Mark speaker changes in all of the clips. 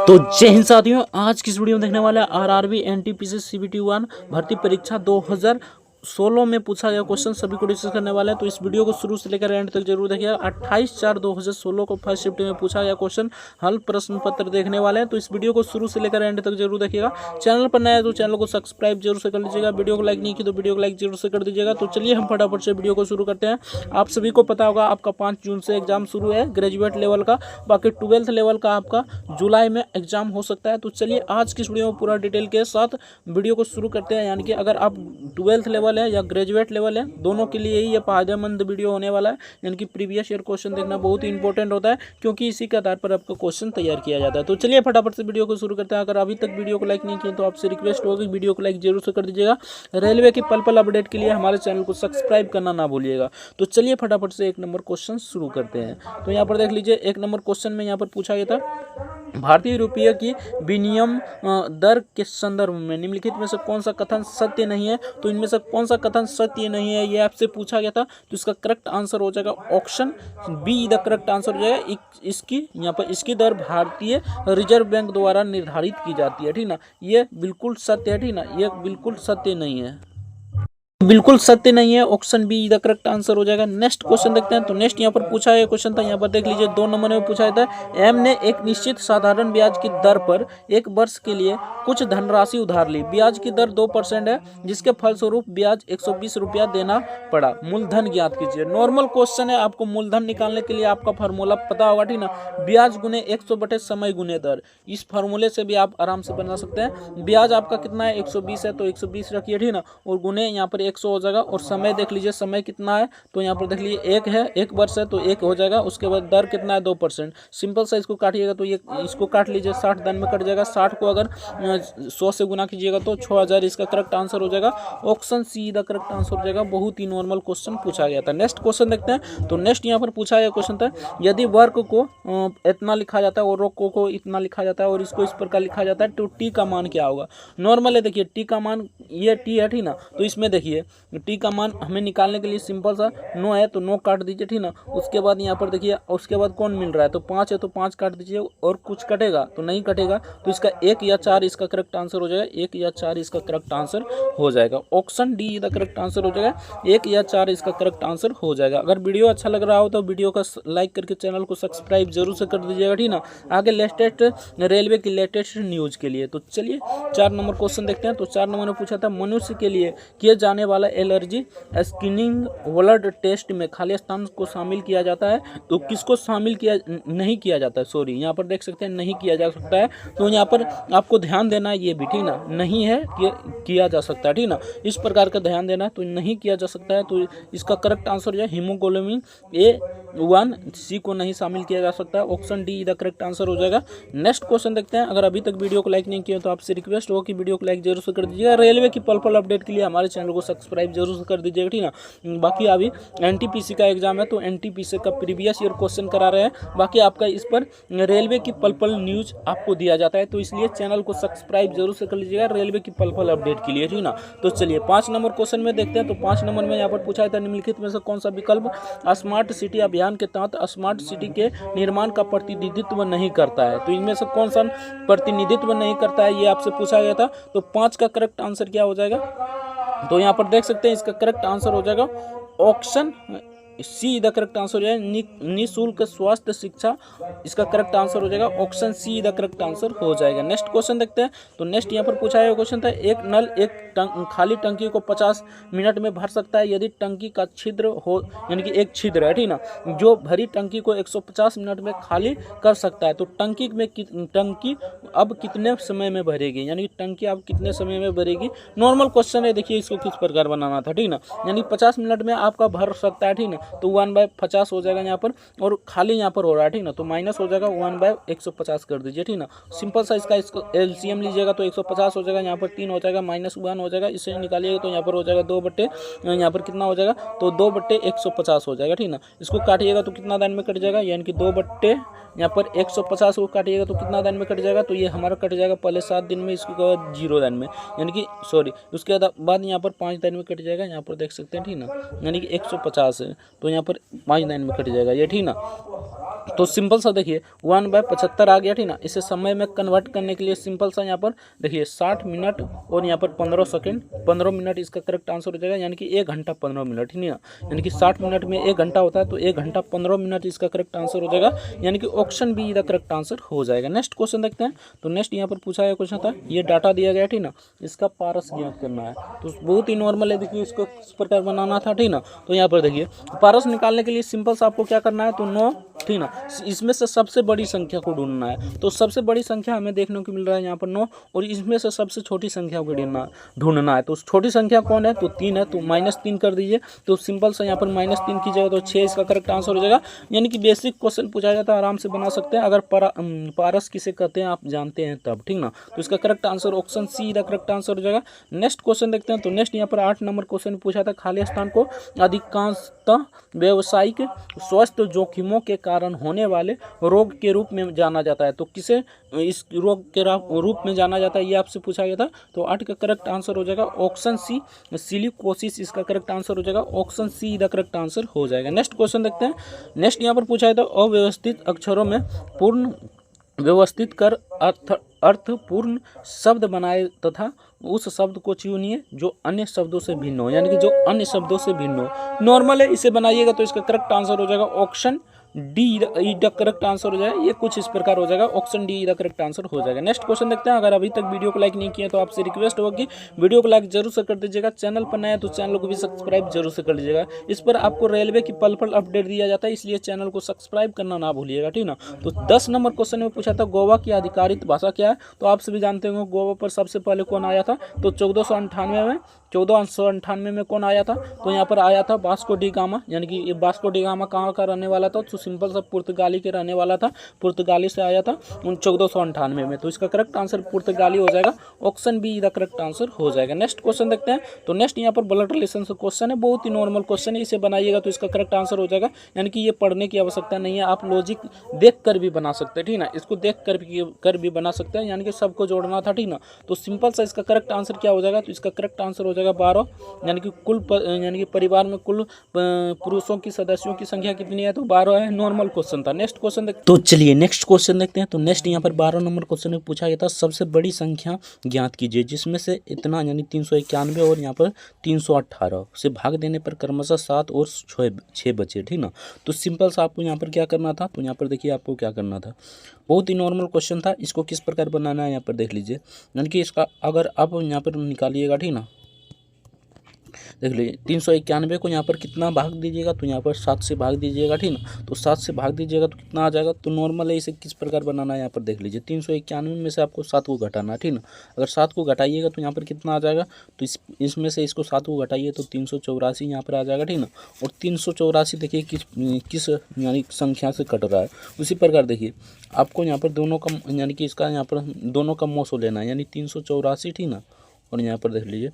Speaker 1: तो जय हिंद साथियों, आज की इस वीडियो में देखने वाले आरआरबी एनटीपीसी सीबीटी 1 भर्ती परीक्षा 2016 में पूछा गया क्वेश्चन सभी को डिस्कस करने वाले हैं। तो इस वीडियो को शुरू से लेकर एंड तक जरूर देखिएगा। 28/4/2016 को फर्स्ट शिफ्ट में पूछा गया क्वेश्चन हल प्रश्न पत्र देखने वाले हैं। तो इस वीडियो को शुरू से लेकर एंड तक जरूर देखिएगा। चैनल पर नया है तो चैनल को सब्सक्राइब जरूर से कर लीजिएगा। वीडियो को लाइक नहीं की तो वीडियो को लाइक जरूर से कर दीजिएगा। तो चलिए हम फटाफट से वीडियो को शुरू करते हैं। आप सभी को पता होगा आपका 5 जून से एग्जाम शुरू है ग्रेजुएट लेवल का, बाकी 12th लेवल का आपका जुलाई में एग्जाम हो सकता है। तो चलिए आज की इस वीडियो में पूरा डिटेल के साथ वीडियो को शुरू करते हैं। यानी कि अगर आप 12th लेवल है या ग्रेजुएट लेवल है, दोनों के लिए ही ये फायदेमंद वीडियो होने वाला है। यानी कि प्रीवियस ईयर क्वेश्चन देखना बहुत ही इंपॉर्टेंट होता है, क्योंकि इसी के आधार पर आपका क्वेश्चन तैयार किया जाता है। तो चलिए फटाफट से वीडियो को शुरू करते हैं। अगर अभी तक वीडियो को लाइक नहीं किया तो आपसे रिक्वेस्ट होगी वीडियो को लाइक जरूर से कर दीजिएगा। रेलवे की पल पल अपडेट के लिए हमारे चैनल को सब्सक्राइब करना ना भूलिएगा। तो चलिए फटाफट से 1 नंबर क्वेश्चन शुरू करते हैं। तो यहाँ पर देख लीजिए 1 नंबर क्वेश्चन में यहाँ पर पूछा गया था भारतीय रुपये की विनिमय दर के संदर्भ में निम्नलिखित में से कौन सा कथन सत्य नहीं है। तो इनमें से कौन सा कथन सत्य नहीं है ये आपसे पूछा गया था। तो इसका करेक्ट आंसर हो जाएगा option be the correct answer हो जाएगा। इसकी यहाँ पर इसकी दर भारतीय रिजर्व बैंक द्वारा निर्धारित की जाती है, ठीक ना। ये बिल्कुल सत्य है, ठीक ना, ये बिल्कुल सत्य नहीं है, बिल्कुल सत्य नहीं है। Option be the correct answer हो जाएगा। नेक्स्ट क्वेश्चन देखते हैं। तो नेक्स्ट यहाँ पर पूछा है क्वेश्चन था, यहाँ पर देख लीजिए 2 नंबर में पूछा था एम ने एक निश्चित साधारण ब्याज की दर पर 1 वर्ष के लिए कुछ धनराशि उधार ली। ब्याज की दर 2% है, जिसके फलस्वरूप ब्याज 120 रुपया देना पड़ा। मूलधन ज्ञात कीजिए। नॉर्मल क्वेश्चन है, आपको मूलधन निकालने के लिए आपका फार्मूला पता होगा, ठीक ना। ब्याज गुने 100 समय गुने दर, इस फार्मूले से भी आप आराम से बना सकते हैं। ब्याज आपका कितना है 120 है, तो 120 रखिए, ठीक ना, और गुने यहाँ पर 100 हो जाएगा। और समय देख लीजिए समय कितना है, तो यहाँ पर देख लीजिए 1 है, 1 वर्ष है तो 1 हो जाएगा। उसके बाद दर कितना है 2%। सिंपल सा इसको काटिएगा तो ये इसको काट लीजिए, 60 दिन में कट जाएगा। 60 को अगर 100 से गुना कीजिएगा तो 6000 इसका करेक्ट आंसर हो जाएगा। Option see the correct answer हो जाएगा। बहुत ही नॉर्मल क्वेश्चन पूछा गया था। नेक्स्ट क्वेश्चन देखते हैं। तो नेक्स्ट यहाँ पर पूछा गया क्वेश्चन था यदि वर्क को इतना लिखा जाता है और रोक को इतना लिखा जाता है और इसको इस प्रकार लिखा जाता है तो टी का मान क्या होगा। नॉर्मल है, देखिए टी का मान ये टी है, ठीक ना। तो इसमें देखिए टी का मान हमें निकालने के लिए सिंपल सा 9 है तो 9 काट दीजिए, ठीक ना। उसके बाद यहाँ पर देखिए उसके बाद कौन मिल रहा है, तो 5 है तो 5 काट दीजिए। और कुछ कटेगा तो नहीं कटेगा, तो इसका 1 या 4 इसका करेक्ट आंसर हो जाएगा। 1 या 4 इसका करेक्ट आंसर हो जाएगा। Option D the correct answer हो जाएगा। 1 या 4 इसका करेक्ट आंसर हो जाएगा। अगर वीडियो अच्छा लग रहा हो तो वीडियो का लाइक करके चैनल को सब्सक्राइब जरूर से कर दीजिएगा, ठीक ना, आगे लेटेस्ट रेलवे की लेटेस्ट न्यूज के लिए। तो चलिए 4 नंबर क्वेश्चन देखते हैं। तो 4 नंबर में पूछा था मनुष्य के लिए किए जाने वाला एलर्जी स्क्रीनिंग ब्लड टेस्ट में खाली स्थान को शामिल किया जाता है। तो किसको शामिल किया नहीं किया जाता है, सॉरी यहाँ पर देख सकते हैं नहीं किया जा सकता है। तो यहाँ पर आपको ध्यान देना है, ये भी, ठीक ना, नहीं है किया जा सकता है, ठीक ना, इस प्रकार का ध्यान देना है। तो नहीं किया जा सकता है, तो इसका करेक्ट आंसर जो है हीमोग्लोबिन A1C को नहीं शामिल किया जा सकता है। Option D the correct answer हो जाएगा। नेक्स्ट क्वेश्चन देखते हैं। अगर अभी तक वीडियो को लाइक नहीं किया तो आपसे रिक्वेस्ट हो कि वीडियो को लाइक जरूर से कर दीजिएगा। रेलवे की पल पल अपडेट के लिए हमारे चैनल को सब्सक्राइब जरूर से कर दीजिएगा, ठीक ना। बाकी अभी एनटीपीसी का एग्जाम है तो एनटीपीसी का प्रीवियस ईयर क्वेश्चन करा रहे हैं। बाकी आपका इस पर रेलवे की पल पल न्यूज आपको दिया जाता है, तो इसलिए चैनल को सब्सक्राइब जरूर से कर लीजिएगा रेलवे की पल पल अपडेट के लिए, ठीक ना। तो चलिए 5 नंबर क्वेश्चन में देखते हैं। तो 5 नंबर में यहाँ पर पूछा था निम्नलिखित में से कौन सा विकल्प स्मार्ट सिटी अभियान के तहत स्मार्ट सिटी के निर्माण का प्रतिनिधित्व नहीं करता है। तो इनमें से कौन सा प्रतिनिधित्व नहीं करता है ये आपसे पूछा गया था। तो 5 का करेक्ट आंसर क्या हो जाएगा, तो यहाँ पर देख सकते हैं इसका करेक्ट आंसर हो जाएगा option see the correct answer हो जाएगा। निःशुल्क स्वास्थ्य शिक्षा इसका करेक्ट आंसर हो जाएगा। Option see the correct answer हो जाएगा। नेक्स्ट क्वेश्चन देखते हैं। तो नेक्स्ट यहाँ पर पूछा गया क्वेश्चन था एक नल एक खाली टंकी को 50 मिनट में भर सकता है यदि टंकी का छिद्र हो, यानी कि एक छिद्र है, ठीक ना, जो भरी टंकी को 150 मिनट में खाली कर सकता है। तो टंकी अब कितने समय में भरेगी, यानी टंकी अब कितने समय में भरेगी। नॉर्मल क्वेश्चन है, देखिए इसको किस प्रकार बनाना था, ठीक ना, यानी 50 मिनट में आपका भर सकता है, ठीक ना। तो 1/50 हो जाएगा यहाँ पर, और खाली यहाँ पर हो रहा है, ठीक ना, तो माइनस हो जाएगा 1/150 कर दीजिए, ठीक ना। सिंपल सा इसको एलसीएम लीजिएगा तो 150 हो जाएगा, यहाँ पर 3 हो जाएगा, -1 हो जाएगा, इसे निकालिएगा तो यहाँ पर हो जाएगा 2/, यहाँ पर कितना हो जाएगा, तो 2/150 हो जाएगा, ठीक ना। इसको काटिएगा तो कितना दिन में कट जाएगा, यानी कि 2/, यहाँ पर 150 को काटिएगा तो कितना दिन में कट जाएगा, तो ये हमारा कट जाएगा पहले 7 दिन में, इसके बाद 0 दिन में, यानी कि सॉरी उसके बाद यहाँ पर 5 दिन में कट जाएगा, यहाँ पर देख सकते हैं, ठीक ना, यानी कि 150 है। तो यहाँ पर 5 लाइन में कट जाएगा ये, ठीक ना। तो सिंपल सा देखिए 1/75 आ गया, ठीक ना। इसे समय में कन्वर्ट करने के लिए सिंपल सा यहाँ पर देखिए 60 मिनट और यहाँ पर 15 सेकंड, 15 मिनट इसका करेक्ट आंसर हो जाएगा, यानी कि 1 घंटा 15 मिनट, ठीक ना। यानी कि 60 मिनट में 1 घंटा होता है, तो 1 घंटा 15 मिनट इसका करेक्ट आंसर हो जाएगा, यानी कि option be the correct answer हो जाएगा। नेक्स्ट क्वेश्चन देखते हैं। तो नेक्स्ट यहाँ पर पूछा गया क्वेश्चन था, ये डाटा दिया गया, ठीक ना, इसका पारस ज्ञात करना है। तो बहुत ही नॉर्मल है, देखिए इसको किस प्रकार बनाना था, ठीक ना। तो यहाँ पर देखिए पारस निकालने के लिए सिंपल सा आपको क्या करना है, तो 9, ठीक ना, इसमें से सबसे बड़ी संख्या को ढूंढना है। तो सबसे बड़ी संख्या हमें देखने को मिल रहा है यहाँ पर 9, और इसमें से सबसे छोटी संख्या को ढूंढना है। तो छोटी संख्या कौन है, तो 3 है, तो -3 कर दीजिए। तो सिंपल सा यहाँ पर -3 कीजिएगा तो 6 इसका करेक्ट आंसर हो जाएगा। यानी कि बेसिक क्वेश्चन पूछा जाता है, आराम से बना सकते हैं, अगर पारस किसे कहते हैं आप जानते हैं तब, ठीक ना। तो इसका correct answer option see the correct answer हो जाएगा। नेक्स्ट क्वेश्चन देखते हैं। तो नेक्स्ट यहाँ पर 8 नंबर क्वेश्चन पूछा था, खाली स्थान को अधिकांशतः व्यावसायिक स्वास्थ्य जोखिमों के कारण होने वाले रोग के रूप में जाना जाता है। तो किसे इस रोग के रूप में जाना जाता है, ये आपसे पूछा गया था। तो 8 का करेक्ट आंसर हो जाएगा ऑप्शन सी, सिलिकोसिस इसका करेक्ट आंसर हो जाएगा, option see the correct answer हो जाएगा। नेक्स्ट क्वेश्चन देखते हैं। नेक्स्ट यहाँ पर पूछा गया था, अव्यवस्थित अक्षरों में पूर्ण व्यवस्थित कर अर्थपूर्ण शब्द बनाए तथा उस शब्द को चुनिए जो अन्य शब्दों से भिन्न हो, यानी कि जो अन्य शब्दों से भिन्न हो। नॉर्मल है, इसे बनाइएगा तो इसका करेक्ट आंसर हो जाएगा option D the correct answer हो जाएगा। ये कुछ इस प्रकार हो जाएगा, option D the correct answer हो जाएगा। नेक्स्ट क्वेश्चन देखते हैं। अगर अभी तक वीडियो को लाइक नहीं किया तो आपसे रिक्वेस्ट होगी वीडियो को लाइक जरूर से कर दीजिएगा। चैनल पर नया है तो चैनल को भी सब्सक्राइब जरूर से कर लीजिएगा। इस पर आपको रेलवे की पल पल अपडेट दिया जाता है, इसलिए चैनल को सब्सक्राइब करना ना भूलिएगा, ठीक ना। तो 10 नंबर क्वेश्चन में पूछा था, गोवा की आधिकारिक भाषा क्या है। तो आप सभी जानते होंगे गोवा पर सबसे पहले कौन आया था। तो 1498 में कौन आया था, तो यहाँ पर आया था वास्को डी गामा, यानी कि ये वास्को डी गामा कहाँ का रहने वाला था, तो सिंपल सा पुर्तगाली के रहने वाला था, पुर्तगाली से आया था 1498 में। तो इसका करेक्ट आंसर पुर्तगाली हो जाएगा, option be the correct answer हो जाएगा। नेक्स्ट क्वेश्चन देखते हैं। तो नेक्स्ट यहाँ पर ब्लड रिलेशन से क्वेश्चन है, बहुत ही नॉर्मल क्वेश्चन है, इसे बनाइएगा तो इसका करेक्ट आंसर हो जाएगा। यानी कि ये पढ़ने की आवश्यकता नहीं है, आप लॉजिक देख कर भी बना सकते हैं, ठीक ना। इसको देख कर भी बना सकते हैं, यानी कि सबको जोड़ना था, ठीक ना। तो सिंपल सा इसका करेक्ट आंसर क्या हो जाएगा, तो इसका करेक्ट आंसर हो जाएगा 12, यानी कि यानी कि परिवार में कुल पुरुषों की सदस्यों की संख्या कितनी है, तो 12 है। नॉर्मल क्वेश्चन था। नेक्स्ट क्वेश्चन देखते हैं। तो चलिए नेक्स्ट क्वेश्चन देखते हैं। तो नेक्स्ट यहाँ पर 12 नंबर क्वेश्चन में पूछा गया था, सबसे बड़ी संख्या ज्ञात कीजिए जिसमें से इतना यानी 391 और यहाँ पर 318 से भाग देने पर क्रमशः 7 और 6 बचे, ठीक ना। तो सिंपल सा आपको यहाँ पर क्या करना था, तो यहाँ पर देखिए आपको क्या करना था, बहुत ही नॉर्मल क्वेश्चन था। इसको किस प्रकार बनाना है यहाँ पर देख लीजिए, यानी कि इसका अगर आप यहाँ पर निकालिएगा, ठीक ना, देख लीजिए 391 को यहाँ पर कितना भाग दीजिएगा, तो यहाँ पर 7 से भाग दीजिएगा, ठीक ना। तो 7 से भाग दीजिएगा तो कितना आ जाएगा, तो नॉर्मल है, इसे किस प्रकार बनाना है यहाँ पर देख लीजिए। 391 में से आपको 7 को घटाना है, ठीक ना। अगर 7 को घटाइएगा तो यहाँ पर कितना आ जाएगा, तो इसमें से इसको 7 को घटाइए तो 384 यहाँ पर आ जाएगा, ठीक ना। और 384 देखिए किस यानी संख्या से कट रहा है। उसी प्रकार देखिए आपको यहाँ पर दोनों का यानी कि इसका यहाँ पर दोनों का मोसो लेना है, यानी 384, ठीक ना। और यहाँ पर देख लीजिए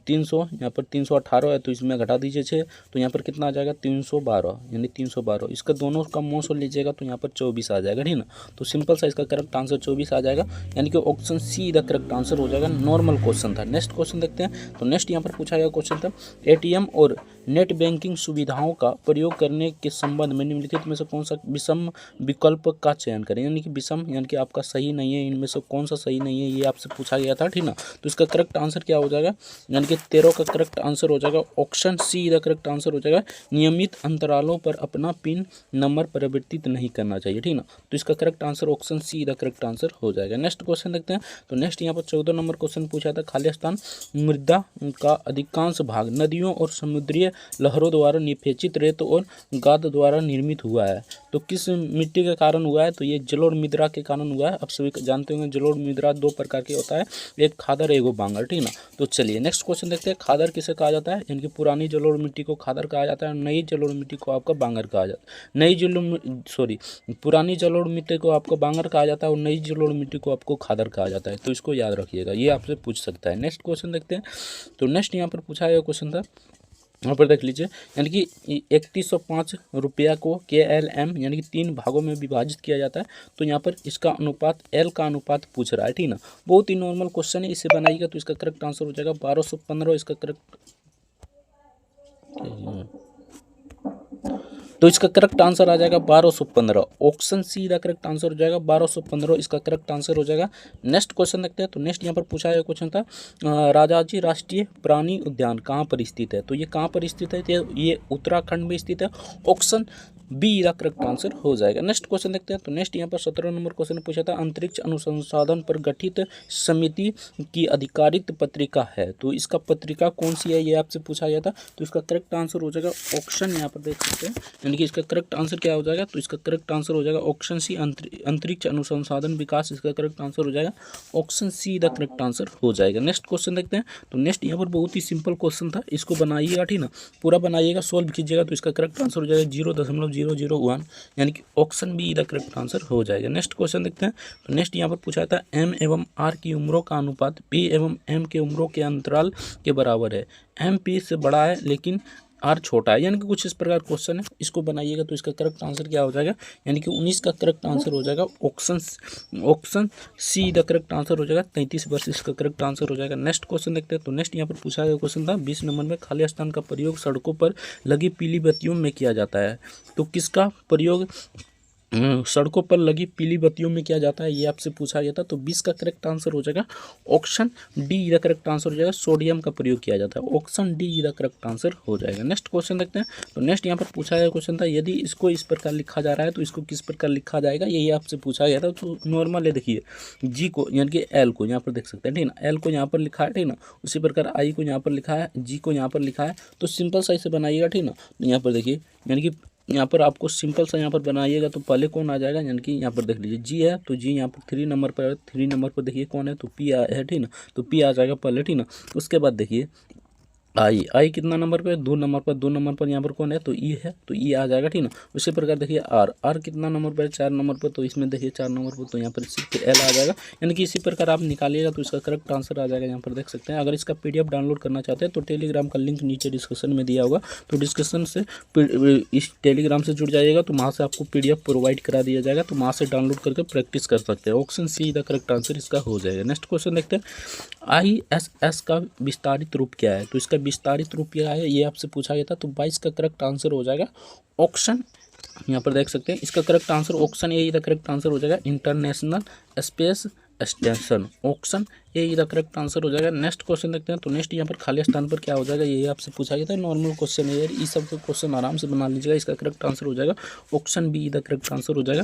Speaker 1: 300, यहाँ पर 318 है तो इसमें घटा दीजिए 6, तो यहाँ पर कितना आ जाएगा 312, यानी 312। इसका दोनों का मोसो लीजिएगा तो यहाँ पर 24 आ जाएगा, ठीक ना। तो सिंपल सा इसका करेक्ट आंसर 24 आ जाएगा, यानी कि option see the correct answer हो जाएगा। नॉर्मल क्वेश्चन था। नेक्स्ट क्वेश्चन देखते हैं। तो नेक्स्ट यहाँ पर पूछा गया क्वेश्चन था, ATM और नेट बैंकिंग सुविधाओं का प्रयोग करने के संबंध में निम्नलिखित में से कौन सा विषम विकल्प का चयन करें, यानी कि विषम यानी कि आपका सही नहीं है, इनमें से कौन सा सही नहीं है, ये आपसे पूछा गया था, ठीक ना। तो इसका करेक्ट आंसर क्या हो जाएगा, यानी कि 13 का करेक्ट आंसर हो जाएगा, option see the correct answer हो जाएगा। नियमित अंतरालों पर अपना पिन नंबर परिवर्तित नहीं करना चाहिए, ठीक ना। तो इसका correct answer option see the correct answer हो जाएगा। नेक्स्ट क्वेश्चन देखते हैं। तो नेक्स्ट यहाँ पर 14 नंबर क्वेश्चन पूछा था, खाली स्थान मृदा का अधिकांश भाग नदियों और समुद्रीय लहरों द्वारा निफेचित रेत और गाद द्वारा निर्मित हुआ है, तो किस मिट्टी के कारण हुआ है, तो ये जलोढ़ मृदा के कारण हुआ है। आप सभी जानते होंगे जलोढ़ मृदा 2 प्रकार के होता है, एक खादर एगो बांगर, ठीक ना। तो चलिए नेक्स्ट क्वेश्चन देखते हैं। खादर किसे कहा जाता है, यानी कि पुरानी जलोढ़ मिट्टी को खादर कहा जाता है, नई जलोढ़ मिट्टी को आपका बांगर कहा जाता है। पुरानी जलोढ़ मिट्टी को आपको बांगर कहा जाता है और नई जलोढ़ मिट्टी को आपको खादर कहा जाता है, तो इसको याद रखिएगा, ये आपसे पूछ सकता है। नेक्स्ट क्वेश्चन देखते हैं। तो नेक्स्ट यहाँ पर पूछा गया क्वेश्चन था, यहाँ पर देख लीजिए, यानी कि 3105 रुपया को KLM यानी कि 3 भागों में विभाजित किया जाता है, तो यहाँ पर इसका अनुपात L का अनुपात पूछ रहा है, ठीक ना। बहुत ही नॉर्मल क्वेश्चन है, इसे बनाइएगा तो इसका करेक्ट आंसर हो जाएगा 1215, इसका करेक्ट तो इसका करेक्ट आंसर आ जाएगा 1215। ऑप्शन सी का करेक्ट आंसर हो जाएगा 1215, इसका करेक्ट आंसर हो जाएगा। नेक्स्ट क्वेश्चन देखते हैं। तो नेक्स्ट यहाँ पर पूछा गया क्वेश्चन था राजाजी राष्ट्रीय प्राणी उद्यान कहाँ पर स्थित है। तो ये कहाँ पर स्थित है, तो ये उत्तराखंड में स्थित है। ऑप्शन बी का करेक्ट आंसर हो जाएगा। नेक्स्ट क्वेश्चन देखते हैं। तो नेक्स्ट यहाँ पर 17 नंबर क्वेश्चन पूछा था अंतरिक्ष अनुसंधान पर गठित समिति की आधिकारिक पत्रिका है। तो इसका पत्रिका कौन सी है ये आपसे पूछा गया था। तो इसका करेक्ट आंसर हो जाएगा ऑप्शन, यहाँ पर देख सकते हैं, यानी कि इसका करेक्ट आंसर क्या हो जाएगा। तो इसका करेक्ट आंसर हो जाएगा ऑप्शन सी अंतरिक्ष अनुसंधान विकास, इसका करेक्ट आंसर हो जाएगा option see the correct answer हो जाएगा। नेक्स्ट क्वेश्चन देखते हैं। तो नेक्स्ट यहाँ पर बहुत ही सिंपल क्वेश्चन था, इसको बनाइएगा ठीक ना, पूरा बनाइएगा, सोल्व कीजिएगा। तो इसका करेक्ट आंसर हो जाएगा 0.001, यानी कि option be the correct answer हो जाएगा। नेक्स्ट क्वेश्चन देखते हैं। तो नेक्स्ट यहाँ पर पूछा था एम एवं आर की उम्रों का अनुपात पी एवं एम के उम्रों के अंतराल के बराबर है। एम पी से बड़ा है लेकिन आर छोटा है, यानी कि कुछ इस प्रकार क्वेश्चन है, इसको बनाइएगा। तो इसका करेक्ट आंसर क्या हो जाएगा, यानी कि 19 का करेक्ट आंसर हो जाएगा option see the correct answer हो जाएगा 33 वर्ष, इसका करेक्ट आंसर हो जाएगा। नेक्स्ट क्वेश्चन देखते हैं। तो नेक्स्ट यहाँ पर पूछा गया क्वेश्चन था 20 नंबर में खाली स्थान का प्रयोग सड़कों पर लगी पीली बत्तियों में किया जाता है। तो किसका प्रयोग सड़कों पर लगी पीली बत्तियों में किया जाता है, ये आपसे पूछा गया था। तो 20 का करेक्ट आंसर हो जाएगा option D the correct answer हो जाएगा सोडियम का प्रयोग किया जाता है। Option D the correct answer हो जाएगा। नेक्स्ट क्वेश्चन देखते हैं। तो नेक्स्ट यहाँ पर पूछा गया क्वेश्चन था यदि इसको इस प्रकार लिखा जा रहा है तो इसको किस प्रकार लिखा जाएगा, यही आपसे पूछा गया था। तो नॉर्मल है, देखिए जी को यानी कि एल को यहाँ पर देख सकते हैं ठीक ना, एल को यहाँ पर लिखा है ठीक ना, उसी प्रकार आई को यहाँ पर लिखा है, जी को यहाँ पर लिखा है। तो सिंपल सा इसे बनाइएगा ठीक ना। तो यहाँ पर देखिए यानी कि यहाँ पर आपको सिंपल सा यहाँ पर बनाइएगा तो पहले कौन आ जाएगा, यानी कि यहाँ पर देख लीजिए जी है, तो जी यहाँ पर 3 नंबर पर है, 3 नंबर पर देखिए कौन है, तो पी है ठीक ना, तो पी आ जाएगा पहले ठीक ना। उसके बाद देखिए आई कितना नंबर पे, 2 नंबर पर, 2 नंबर पर यहाँ पर कौन है, तो ई है, तो ई आ जाएगा ठीक ना। उसी प्रकार देखिए आर कितना नंबर पर है, 4 नंबर पर, तो इसमें देखिए 4 नंबर पर, तो यहाँ पर सिर्फ एल आ जाएगा, यानी कि इसी प्रकार आप निकालिएगा तो इसका करेक्ट आंसर आ जाएगा। यहाँ पर देख सकते हैं। अगर इसका PDF डाउनलोड करना चाहते हैं तो टेलीग्राम का लिंक नीचे डिस्क्रिप्शन में दिया होगा, तो डिस्क्रिप्शन से इस टेलीग्राम से जुड़ जाइएगा, तो वहाँ से आपको PDF प्रोवाइड करा दिया जाएगा, तो वहाँ से डाउनलोड करके प्रैक्टिस कर सकते हैं। Option see the correct answer इसका हो जाएगा। नेक्स्ट क्वेश्चन देखते हैं ISS का विस्तारित रूप क्या है। तो इसका विस्तारित रूप क्या है ये आपसे पूछा गया था। तो 22 का करेक्ट आंसर हो जाएगा ऑप्शन, यहाँ पर देख सकते हैं, इसका correct answer option A the correct answer हो जाएगा international space station. Option A the correct answer हो जाएगा। नेक्स्ट क्वेश्चन देखते हैं। तो नेक्स्ट यहाँ पर खाली स्थान पर क्या हो जाएगा, ये आपसे पूछा गया था। नॉर्मल क्वेश्चन है यार, ये सब क्वेश्चन आराम से बना लीजिएगा। इसका करेक्ट आंसर हो जाएगा option be the correct answer हो जाएगा।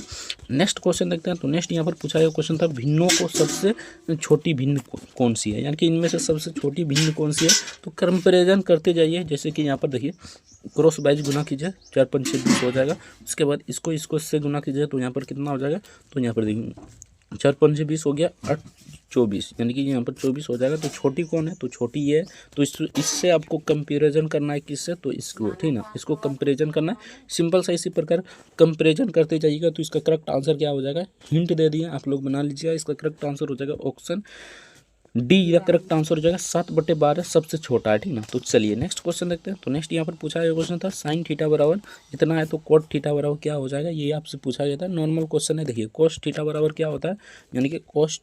Speaker 1: नेक्स्ट क्वेश्चन देखते हैं। तो नेक्स्ट यहाँ पर पूछा गया क्वेश्चन था भिन्नों को सबसे छोटी भिन्न कौन सी है, यानी कि इनमें से सबसे छोटी भिन्न कौन सी है। तो कंपेरिजन करते जाइए, जैसे कि यहाँ पर देखिए क्रॉस वाइज गुना कीजिए, 4 5 6 20 हो जाएगा। उसके बाद इसको इससे गुना कीजिए, तो यहाँ पर कितना हो जाएगा, तो यहाँ पर देखिए 4 5 6 20 हो गया, 8 24, यानी कि यहाँ पर 24 हो जाएगा। तो छोटी कौन है, तो छोटी ये है। तो इससे आपको कंपैरिजन करना है, किससे, तो इसको ठीक ना, इसको कंपैरिजन करना है। सिंपल सा इसी प्रकार कंपैरिजन करते जाइएगा। तो इसका करेक्ट आंसर क्या हो जाएगा, हिंट दे दिए आप लोग बना लीजिएगा। इसका करेक्ट आंसर हो जाएगा ऑप्शन डी का करेक्ट आंसर हो जाएगा 7/12 सबसे छोटा है ठीक ना। तो चलिए नेक्स्ट क्वेश्चन देखते हैं। तो नेक्स्ट यहाँ पर पूछा गया क्वेश्चन था साइन थीटा बराबर इतना है तो कोट थीटा बराबर क्या हो जाएगा, ये आपसे पूछा गया था। नॉर्मल क्वेश्चन है। देखिए कोस थीटा बराबर क्या होता है, यानी कि कोस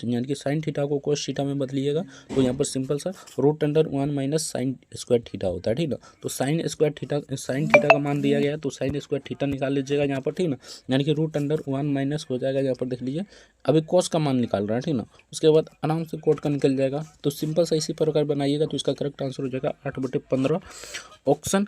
Speaker 1: यानी कि साइन थीटा को कोस थीटा में बदलिएगा, तो यहाँ पर सिंपल सा √1 - साइन स्क्वायर थीटा होता है ठीक ना। तो साइन थीटा का मान दिया गया है, तो साइन स्क्वायर थीटा निकाल लीजिएगा यहाँ पर ठीक ना, यानी कि √1 - हो जाएगा। यहाँ पर देख लीजिए अभी कोस का मान निकाल रहा है ठीक ना, उसके बाद आराम से कोट का निकल जाएगा। तो सिंपल सा इसी प्रकार बनाइएगा। तो इसका करेक्ट आंसर हो जाएगा 8/15। Option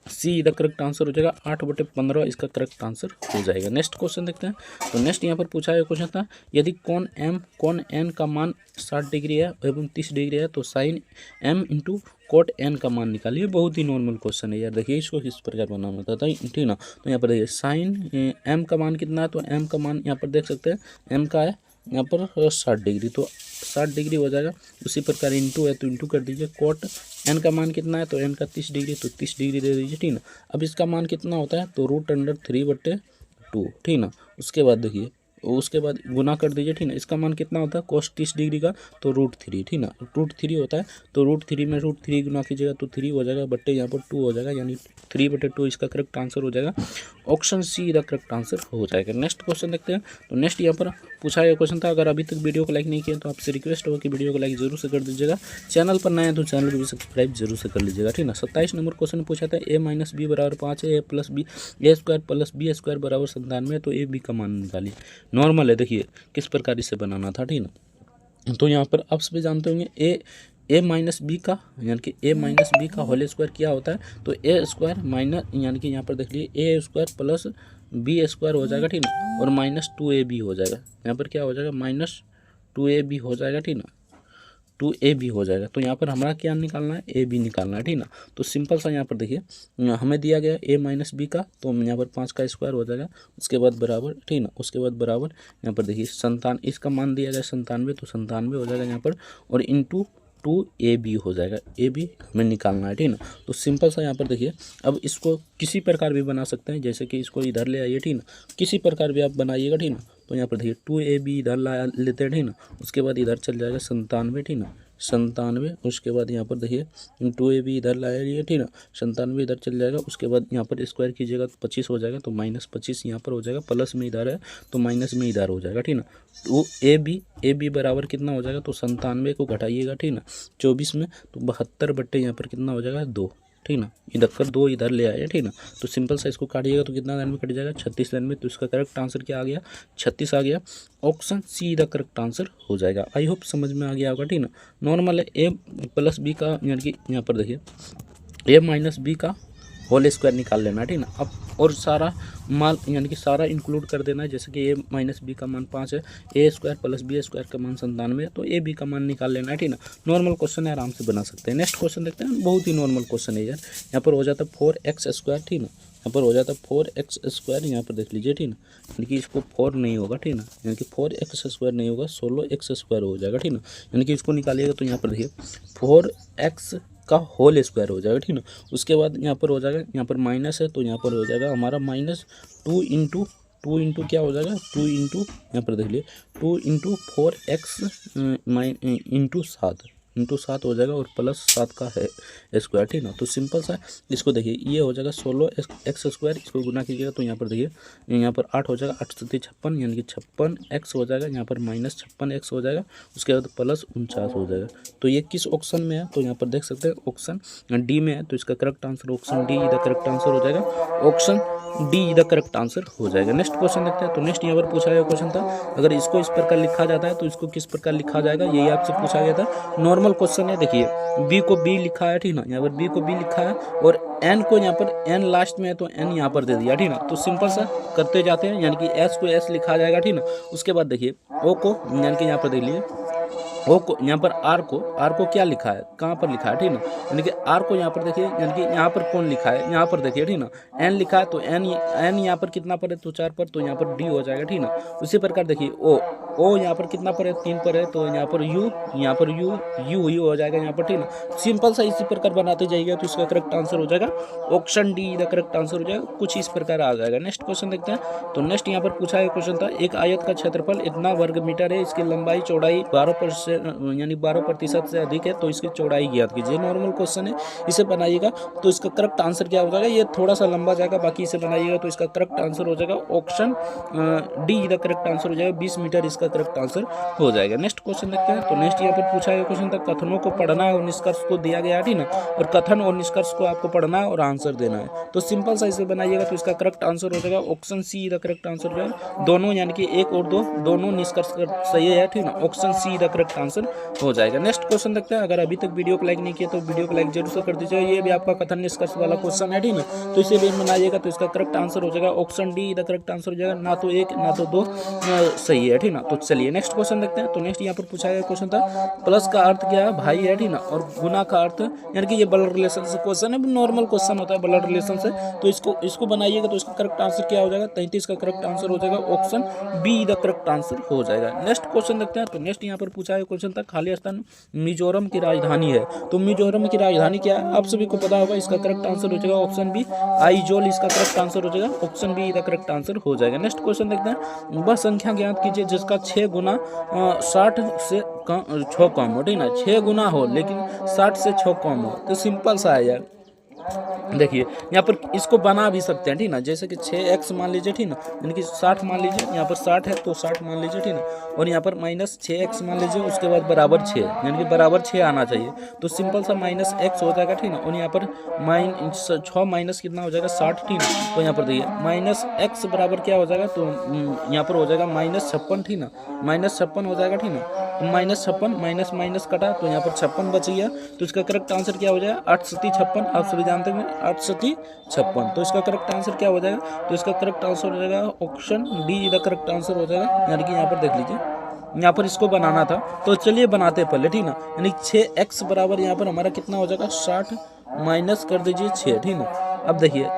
Speaker 1: see the correct answer हो जाएगा 8/15, इसका करेक्ट आंसर हो जाएगा। नेक्स्ट क्वेश्चन देखते हैं। तो नेक्स्ट यहाँ पर पूछा गया क्वेश्चन था यदि कोण एन का मान 60 डिग्री है एवं 30 डिग्री है तो sin m into cot n का मान निकालिए। बहुत ही नॉर्मल क्वेश्चन है यार, देखिए इसको किस प्रकार बनाना होता है ठीक ना। तो यहाँ पर देखिए साइन m का मान कितना है, तो m का मान यहाँ पर देख सकते हैं, m का है यहाँ पर 60 डिग्री, तो 60 डिग्री हो जाएगा। उसी प्रकार इंटू है तो इंटू कर दीजिए। कोट एन का मान कितना है, तो एन का 30 डिग्री, तो 30 डिग्री दे दीजिए ठीक ना। अब इसका मान कितना होता है, तो √3/2 ठीक ना। उसके बाद देखिए उसके बाद गुना कर दीजिए, ठीक ना। इसका मान कितना होता है cos 30 डिग्री का, तो √3, ठीक ना। √3 होता है, तो √3 में √3 गुना कीजिएगा तो 3 हो जाएगा, बट्टे यहाँ पर 2 हो जाएगा, यानी 3/2 इसका करेक्ट आंसर हो जाएगा। Option see the correct answer हो जाएगा। नेक्स्ट क्वेश्चन देखते हैं। तो नेक्स्ट यहाँ पर पूछा गया क्वेश्चन था, अगर अभी तक वीडियो को लाइक नहीं किया तो आपसे रिक्वेस्ट होगा कि वीडियो को लाइक जरूर से कर दीजिएगा। चैनल पर नए हैं तो चैनल को भी सब्सक्राइब जरूर से कर लीजिएगा, ठीक ना। 27 नंबर क्वेश्चन पूछा था, a - b = 5 है, a + b a² + b² = 97, तो a b का मान निकालिए। नॉर्मल है, देखिए किस प्रकार इसे बनाना था, ठीक ना। तो यहाँ पर आप सभी जानते होंगे a - b का, यानी कि a - b का होल स्क्वायर क्या होता है, तो a² माइनस, यानी कि यहाँ पर देख लीजिए a² + b² हो जाएगा, ठीक ना, और -2ab हो जाएगा। यहाँ पर क्या हो जाएगा, -2ab हो जाएगा, ठीक ना, 2ab हो जाएगा। तो यहाँ पर हमारा क्या निकालना है, ab निकालना है, ठीक ना। तो सिंपल सा यहाँ पर देखिए हमें दिया गया a - b का, तो यहाँ पर 5 का स्क्वायर हो जाएगा, उसके बाद बराबर, ठीक ना, उसके बाद बराबर यहाँ पर देखिए इसका मान दिया गया 97, तो 97 हो जाएगा यहाँ पर, और इंटू 2ab हो जाएगा, ab हमें निकालना है, ठीक ना। तो सिंपल सा यहाँ पर देखिए, अब इसको किसी प्रकार भी बना सकते हैं, जैसे कि इसको इधर ले आइए, ठीक ना, किसी प्रकार भी आप बनाइएगा, ठीक ना। तो यहाँ पर देखिए 2ab इधर ला लेते हैं, ठीक ना, उसके बाद इधर चल जाएगा 97, ठीक ना, 97, उसके बाद यहाँ पर देखिए 2ab इधर लाइए, ठीक ना, 97 इधर चल जाएगा, उसके बाद यहाँ पर स्क्वायर कीजिएगा तो 25 हो जाएगा, तो -25 यहाँ पर हो जाएगा, प्लस में इधर है तो माइनस में इधर हो जाएगा, ठीक ना। तो ab बराबर कितना हो जाएगा, तो 97 को घटाइएगा, ठीक ना, 24 में, तो 72 बट्टे यहाँ पर कितना हो जाएगा, 2, ठीक ना, इधर कर 2 इधर ले आए, ठीक ना। तो सिंपल सा इसको काटिएगा तो कितना लाइन में कट जाएगा, 36 लाइन में। तो इसका करेक्ट आंसर क्या आ गया, 36 आ गया। Option see the correct answer हो जाएगा। आई होप समझ में आ गया होगा, ठीक ना। नॉर्मल है, a + b का, यानी कि यहाँ पर देखिए a - b का होल स्क्वायर निकाल लेना है, ठीक ना। अब और सारा मान, यानी कि सारा इंक्लूड कर देना है, जैसे कि a - b का मान 5 है, a² + b² का मान 97 है, तो a b का मान निकाल लेना है, ठीक ना। नॉर्मल क्वेश्चन है, आराम से बना सकते हैं। नेक्स्ट क्वेश्चन देखते हैं, बहुत ही नॉर्मल क्वेश्चन है यार। यहाँ पर हो जाता है 4x², ठीक ना, यहाँ पर हो जाता है 4x², यहाँ पर देख लीजिए, ठीक ना, यानी कि इसको 4 नहीं होगा, ठीक ना, यानी कि 4x² नहीं होगा, 16x² हो जाएगा, ठीक ना। यानी कि इसको निकालिएगा तो यहाँ पर देखिए 4x का होल स्क्वायर हो जाएगा, ठीक ना। उसके बाद यहाँ पर हो जाएगा, यहाँ पर माइनस है तो यहाँ पर हो जाएगा हमारा -2 इंटू क्या हो जाएगा, 2 इंटू, यहाँ पर देख लिए 2 इंटू 4x इंटू 7 हो जाएगा, और +7 का है स्क्वायर, ठीक ना। तो सिंपल सा इसको देखिए, ये हो जाएगा 16x², इसको गुना कीजिएगा तो यहाँ पर देखिए, यहाँ पर 8 हो जाएगा, 8 × 7 = 56, यानी कि 56x हो जाएगा, यहाँ पर -56x हो जाएगा, उसके बाद +49 हो जाएगा। तो ये किस ऑप्शन में है, तो यहाँ पर देख सकते हैं ऑप्शन डी में है, तो इसका correct answer option D the correct answer हो जाएगा। Option D the correct answer हो जाएगा। नेक्स्ट क्वेश्चन देखते हैं। तो नेक्स्ट यहाँ पर पूछा गया क्वेश्चन था, अगर इसको इस प्रकार लिखा जाता है तो इसको किस प्रकार लिखा जाएगा, यही आपसे पूछा गया था। नॉर्मल क्वेश्चन है, देखिए b को b लिखा है, ठीक ना, यहाँ पर b को b लिखा है, और n को यहाँ पर n लास्ट में है तो n यहाँ पर दे दिया, ठीक ना। तो सिंपल सा करते जाते हैं, यानी कि s को s लिखा जाएगा, ठीक ना। उसके बाद देखिए o को, यानी कि यहाँ पर देख लीजिए ओ को, यहाँ पर आर को क्या लिखा है, कहाँ पर लिखा है, ठीक ना, यानी कि आर को यहाँ पर देखिए, यानी कि यहाँ पर कौन लिखा है, यहाँ पर देखिए, ठीक ना, एन लिखा है, तो एन यहाँ पर कितना पर है, तो 4 पर, तो यहाँ पर डी हो जाएगा, ठीक ना। उसी प्रकार देखिए ओ यहाँ पर कितना पर है, 3 पर है, तो यहाँ पर यू हो जाएगा यहाँ पर, ठीक ना। सिंपल सा इसी प्रकार बनाते जाइएगा तो इसका करेक्ट आंसर हो जाएगा option D the correct answer हो जाएगा। कुछ इस प्रकार आ जाएगा। नेक्स्ट क्वेश्चन देखते हैं। तो नेक्स्ट यहाँ पर पूछा गया क्वेश्चन था, एक आयत का क्षेत्रफल इतना वर्ग मीटर है, इसकी लंबाई चौड़ाई 12% से अधिक है, तो इसकी चौड़ाई ज्ञात कीजिए। नॉर्मल क्वेश्चन है, इसे बनाइएगा तो इसका करेक्ट आंसर क्या हो जाएगा, ये थोड़ा सा लंबा जाएगा, बाकी इसे बनाइएगा तो इसका करेक्ट आंसर हो जाएगा option D the correct answer हो जाएगा, 20 मीटर इसका करेक्ट आंसर हो जाएगा। नेक्स्ट क्वेश्चन देखते हैं। तो नेक्स्ट यहाँ पर पूछा गया क्वेश्चन था, कथनों को पढ़ना है और निष्कर्ष को दिया गया है, ठीक ना, और कथन और निष्कर्ष को आपको पढ़ना है और आंसर देना है। तो सिंपल सा इसे बनाइएगा तो इसका करेक्ट आंसर हो जाएगा option see the correct answer जो है, दोनों, यानी कि 1 और 2 दोनों निष्कर्ष सही है, ठीक ना, option see the correct answer हो जाएगा। नेक्स्ट क्वेश्चन देखते हैं। अगर अभी तक वीडियो को लाइक नहीं किया तो वीडियो को लाइक जरूर से कर दीजिए। ये भी आपका कथन निष्कर्ष वाला क्वेश्चन है, ठीक ना, तो इसे भी बनाइएगा तो इसका करेक्ट आंसर हो जाएगा option D the correct answer हो जाएगा। ना तो 1 ना तो 2 सही है, ठीक ना। तो चलिए नेक्स्ट क्वेश्चन देखते हैं। तो नेक्स्ट यहाँ पर पूछा गया क्वेश्चन था प्लस का अर्थ क्या है, भाई है, ठीक ना, और गुना का अर्थ यानी कि ये ब्लड रिलेशन से क्वेश्चन है, नॉर्मल क्वेश्चन होता है ब्लड रिलेशन से। तो इसको बनाइएगा तो इसका करेक्ट आंसर क्या हो जाएगा, 33 का करेक्ट आंसर हो जाएगा option be the correct answer हो जाएगा। नेक्स्ट क्वेश्चन देखते हैं। तो नेक्स्ट यहाँ पर पूछा गया क्वेश्चन था खाली स्थान मिजोरम की राजधानी है, तो मिजोरम की राजधानी क्या है, आप सभी को पता होगा। इसका करेक्ट आंसर हो जाएगा ऑप्शन बी आइजोल, इसका करेक्ट आंसर हो जाएगा option be the correct answer हो जाएगा। नेक्स्ट क्वेश्चन देखते हैं। वह संख्या ज्ञात कीजिए जिसका 6 गुना 60 से 6 कम हो, ठीक ना, 6 गुना हो लेकिन 60 से 6 कम हो। तो सिंपल सा है यार, देखिए यहाँ पर इसको बना भी सकते हैं, ठीक ना, जैसे कि 6x मान लीजिए, ठीक ना, यानी कि 60 मान लीजिए, यहाँ पर 60 है तो 60 मान लीजिए, ठीक ना, और यहाँ पर माइनस 6x मान लीजिए, उसके बाद बराबर 6, यानी कि बराबर 6 आना चाहिए। तो सिंपल सा माइनस x हो जाएगा, ठीक ना, और यहाँ पर 6 माइनस कितना हो जाएगा 60, ठीक ना। तो यहाँ पर देखिए माइनस x बराबर क्या हो जाएगा, तो यहाँ पर हो जाएगा -56, ठीक ना, -56 हो जाएगा, ठीक ना। तो -56 माइनस माइनस कटा तो यहाँ पर 56 बच गया। तो इसका करेक्ट आंसर क्या हो जाएगा 8×56, आप सभी जानते हैं 8×56। तो इसका करेक्ट आंसर क्या हो जाएगा, तो इसका करेक्ट आंसर हो जाएगा option D the correct answer हो जाएगा। यानी कि यहाँ पर देख लीजिए, यहाँ पर इसको बनाना था तो चलिए बनाते हैं पहले, ठीक ना। यानी 6x बराबर यहाँ पर हमारा कितना हो जाएगा 60 माइनस कर दीजिए 6, ठीक ना। अब देखिए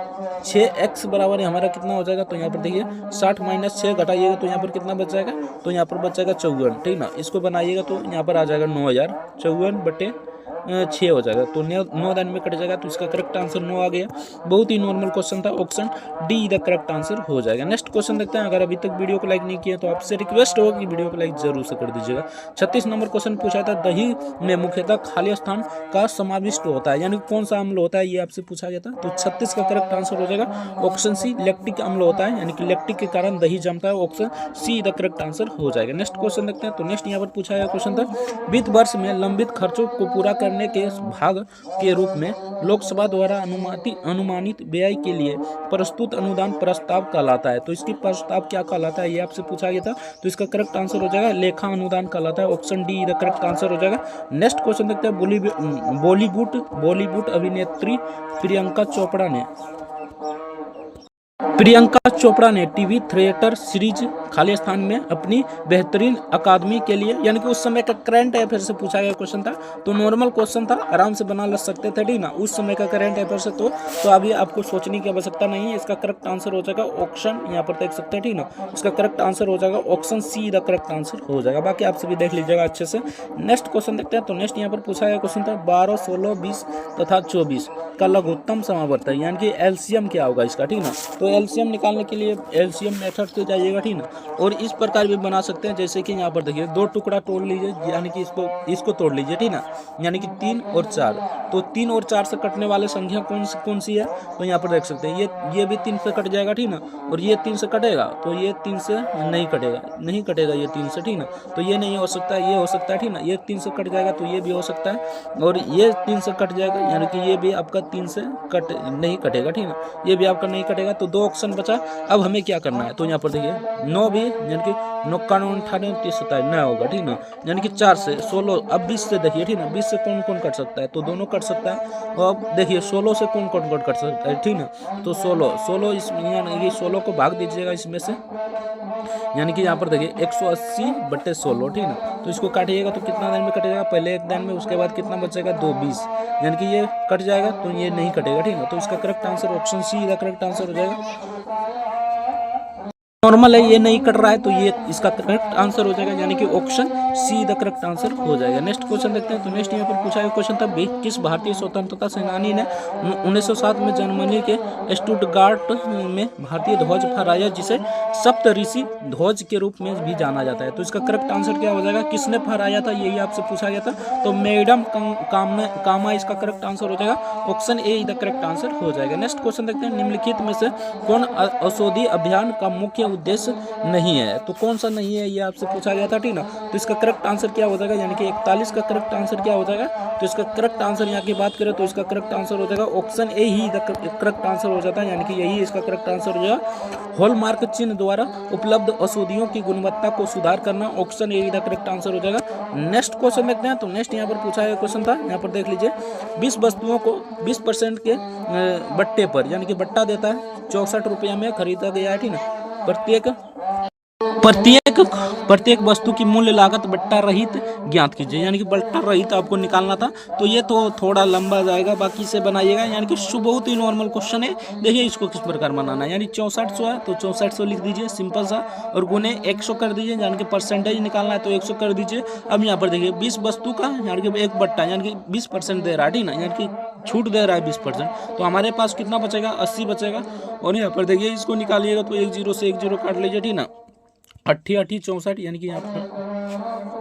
Speaker 1: 6x बराबर हमारा कितना हो जाएगा, तो यहाँ पर देखिए 60 माइनस 6 घटाइएगा तो यहाँ पर कितना बच जाएगा, तो यहाँ पर बच जाएगा 54, ठीक ना। इसको बनाइएगा तो यहाँ पर आ जाएगा 9000, 54/6 हो जाएगा। तो 9 दान में कट जाएगा। तो इसका करेक्ट आंसर 9 आ गया। बहुत ही नॉर्मल क्वेश्चन था, option D the correct answer हो जाएगा। नेक्स्ट क्वेश्चन देखते हैं। अगर अभी तक वीडियो को लाइक नहीं किया तो आपसे रिक्वेस्ट होगा कि वीडियो को लाइक जरूर से कर दीजिएगा। 36 नंबर क्वेश्चन पूछा था दही में मुख्यतः खाली स्थान का समाविष्ट होता है, यानी कौन सा अम्ल होता है ये आपसे पूछा गया था। तो 36 का करेक्ट आंसर हो जाएगा ऑप्शन सी लैक्टिक अम्ल होता है, यानी कि लैक्टिक के कारण दही जमता है, option see the correct answer हो जाएगा। नेक्स्ट क्वेश्चन देखते हैं। तो नेक्स्ट यहाँ पर पूछा गया क्वेश्चन था वित्त वर्ष में लंबित खर्चों को पूरा करने के भाग के रूप में लोकसभा द्वारा अनुमानित व्यय के लिए प्रस्तुत अनुदान प्रस्ताव कहलाता है। तो इसकी प्रस्ताव क्या कहलाता है ये आपसे पूछा गया था। तो इसका करेक्ट आंसर हो जाएगा लेखा अनुदान कहलाता है, option D the correct answer हो जाएगा। नेक्स्ट क्वेश्चन देखते हैं। बॉलीवुड अभिनेत्री प्रियंका चोपड़ा ने टीवी थिएटर सीरीज खाली स्थान में अपनी बेहतरीन अकादमी के लिए, यानी कि उस समय का करंट अफेयर से पूछा गया क्वेश्चन था। तो नॉर्मल क्वेश्चन था, आराम से बना सकते थे, ठीक ना, उस समय का करंट अफेयर से। तो अभी आपको सोचने की आवश्यकता नहीं है। इसका करेक्ट आंसर हो जाएगा ऑप्शन, यहाँ पर देख सकते हैं, ठीक ना, इसका करेक्ट आंसर हो जाएगा option see the correct answer हो जाएगा। बाकी आप सभी देख लीजिएगा अच्छे से। नेक्स्ट क्वेश्चन देखते हैं। तो नेक्स्ट यहाँ पर पूछा गया क्वेश्चन था 12, 16, 20 तथा 24 का लघुत्तम समावर्त है, यानी कि एलसीएम क्या होगा इसका, ठीक ना। तो एलसीएम निकालने के लिए एलसीएम मेथड से जाइएगा, ठीक ना, और इस प्रकार भी बना सकते हैं। जैसे कि यहाँ पर देखिए 2 टुकड़ा तोड़ लीजिए, यानी कि इसको तोड़ लीजिए, ठीक ना, यानी कि 3 और 4। तो 3 और 4 से कटने वाले संख्या कौन सी है, तो यहाँ पर देख सकते हैं ये भी 3 से कट जाएगा, ठीक ना, और ये 3 से कटेगा तो ये 3 से नहीं कटेगा ये 3 से, ठीक ना। तो ये नहीं हो सकता है, ये हो सकता है, ठीक ना, ये 3 से कट जाएगा तो ये भी हो सकता है, और ये 3 से कट जाएगा, यानी कि ये भी आपका 3 से नहीं कटेगा, ठीक ना, ये भी आपका नहीं कटेगा। तो 2 ऑप्शन बचा। अब हमें क्या करना है, तो यहाँ पर देखिए 9 भी, यानी कि 9 98 30 27 नया होगा, ठीक ना, यानी कि 4 से 16। अब 20 से देखिए, ठीक ना, 20 से कौन कौन कट सकता है, तो दोनों कट सकता है। और अब देखिए 16 से कौन कौन कट सकता है, ठीक ना, तो 16 इसमें, यानी कि 16 को भाग दीजिएगा इसमें से, यानी कि यहाँ पर देखिए 180/16, ठीक ना। तो इसको काटिएगा तो कितना दान में कटेगा, पहले एक दान में, उसके बाद कितना बचेगा 2 20, यानी कि ये कट जाएगा तो ये नहीं कटेगा, ठीक ना। तो इसका करेक्ट आंसर ऑप्शन सी का करेक्ट आंसर हो जाएगा। नॉर्मल है, ये नहीं कट रहा है, तो ये इसका करेक्ट आंसर हो जाएगा, यानी कि option see the correct answer हो जाएगा। नेक्स्ट क्वेश्चन देखते हैं। तो नेक्स्ट यहाँ पर पूछा गया क्वेश्चन था किस भारतीय स्वतंत्रता सेनानी ने 1907 में जर्मनी के स्टुटगार्ट में भारतीय ध्वज फहराया, जिसे सप्तऋषि ध्वज के रूप में भी जाना जाता है। तो इसका करेक्ट आंसर क्या हो जाएगा, किसने फहराया था, यही आपसे पूछा गया था। तो मैडम कामा इसका करेक्ट आंसर हो जाएगा, option A the correct answer हो जाएगा। नेक्स्ट क्वेश्चन देखते हैं। निम्नलिखित में से कौन औषधि अभियान का मुख्य उद्देश्य नहीं है, तो कौन सा नहीं है ये आपसे पूछा गया था, ठीक ना। तो इसका करेक्ट आंसर क्या हो जाएगा, यानी कि 41 का करेक्ट आंसर क्या हो जाएगा। तो इसका करेक्ट आंसर यहाँ की बात करें तो इसका करेक्ट आंसर हो जाएगा option A he the correct answer हो जाता है, यानी कि यही इसका करेक्ट आंसर हो जाएगा। हॉलमार्क चिन्ह द्वारा उपलब्ध औषधियों की गुणवत्ता को सुधार करना, option A the correct answer हो जाएगा। नेक्स्ट क्वेश्चन देखते हैं। तो नेक्स्ट यहाँ पर पूछा गया क्वेश्चन था, यहाँ पर देख लीजिए 20 वस्तुओं को 20% के बट्टे पर, यानी कि बट्टा देता है 64 रुपया में खरीदा गया है, ठीक ना। प्रत्येक प्रत्येक वस्तु की मूल्य लागत बट्टा रहित ज्ञात कीजिए, यानी कि बट्टा रहित आपको निकालना था। तो ये तो थोड़ा लंबा जाएगा, बाकी से बनाइएगा, यानी कि बहुत ही नॉर्मल क्वेश्चन है। देखिए इसको किस प्रकार बनाना है, यानी 6400 है तो 6400 लिख दीजिए सिंपल सा, और गुने 100 कर दीजिए, यानी कि परसेंटेज निकालना है तो 100 कर दीजिए। अब यहाँ पर देखिए 20 वस्तु का यानी कि एक बट्टा, यानी कि 20% दे रहा है, ठीक ना, यानी कि छूट दे रहा है 20%, तो हमारे पास कितना बचेगा, 80 बचेगा। और यहाँ पर देखिए इसको निकालिएगा तो 1 0 से 1 0 काट लीजिए, ठीक ना, 80 80 64, यानी कि यहाँ पर